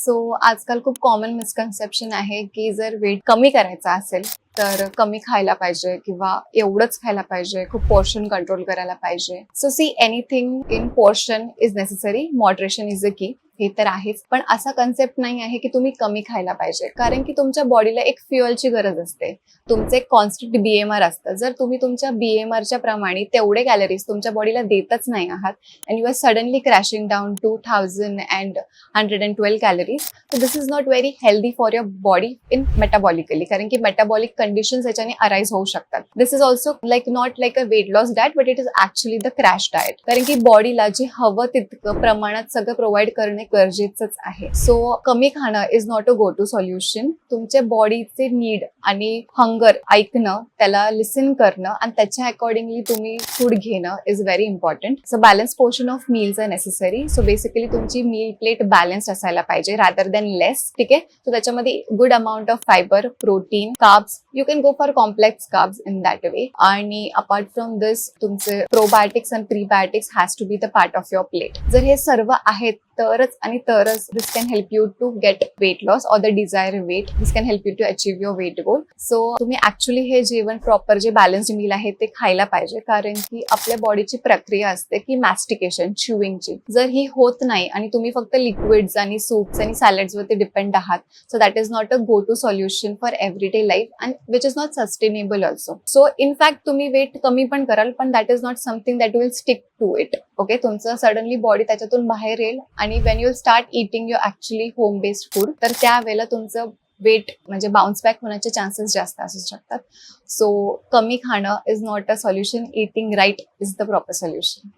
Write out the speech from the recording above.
So आजकाल खूप common misconception आहे की जर वेट कमी करायचा असेल तर कमी खायला पाहिजे किंवा एवढंच खायला पाहिजे, खूप पोर्शन कंट्रोल करायला पाहिजे. So see anything in portion is necessary, moderation is a की. हे तर आहेच, पण असा कन्सेप्ट नाही आहे की तुम्ही कमी खायला पाहिजे, कारण की तुमच्या बॉडीला एक फ्युअलची गरज असते. तुमचं एक कॉन्स्टंट बीएमआर असतं. जर तुम्ही तुमच्या बीएमआरच्या प्रमाणे तेवढे कॅलरीज तुमच्या बॉडीला देतच नाही आहात and you are suddenly crashing down to 1000 and 112 calories, so this is not very healthy for your body in metabolically, कारण की मेटाबॉलिक कंडिशन्स याच्याने अराइज होऊ शकतात. This is also not like a weight loss diet, but it is actually the crash diet, कारण की बॉडीला जे हवं तितकं प्रमाणात सगळं प्रोव्हाइड करणे गरजेचंच आहे. सो कमी खाणं is not a go to solution. तुमच्या बॉडीचे नीड आणि हंगर ऐकणं, त्याला लिसन करणं आणि त्याच्या अकॉर्डिंगली तुम्ही फूड घेणं is very important. So balance portion of meals are necessary. So basically तुमची मील प्लेट बॅलन्स असायला पाहिजे रादर दॅन लेस. ठीक आहे. सो त्याच्यामध्ये good amount of fibre, protein, carbs. You can go for complex carbs in that way. आणि apart from this तुमचे probiotics and prebiotics has to be the part of your plate. जर हे सर्व आहेत तरच आणि तरच this can help you to get weight loss or the desire weight. This can help you to achieve your weight goal. So तुम्ही actually हे जेवण प्रॉपर जे बॅलन्स्ड मील आहे ते खायला पाहिजे, कारण की आपल्या बॉडीची प्रक्रिया असते की मॅस्टिकेशन, च्युइंगची. जर ही होत नाही आणि तुम्ही फक्त लिक्विड्स आणि सूप्स आणि सॅलड्स वरती डिपेंड आहात, so that is not a go to solution for everyday life and which is not sustainable also. So in fact तुम्ही वेट कमी पण कराल, पण that is not something that will stick to it. Okay, तुमचं suddenly body त्याच्यातून बाहेर येईल आणि when you start eating your actually home based food, तर त्यावेळेला तुमचं वेट म्हणजे बाउन्स बॅक होण्याचे चान्सेस जास्त असू शकतात. सो कमी खाणं is not a solution. Eating right is the proper solution.